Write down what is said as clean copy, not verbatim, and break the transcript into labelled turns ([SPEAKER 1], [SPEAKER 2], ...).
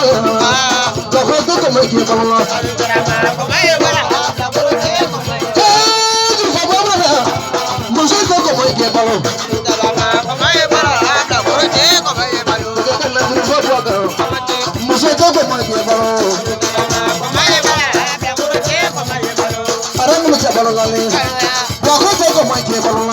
[SPEAKER 1] Loco de como que bolo. Muso como que bolo. Muso como que bolo. Ara mu cha bolo lale. Loco de como que bolo.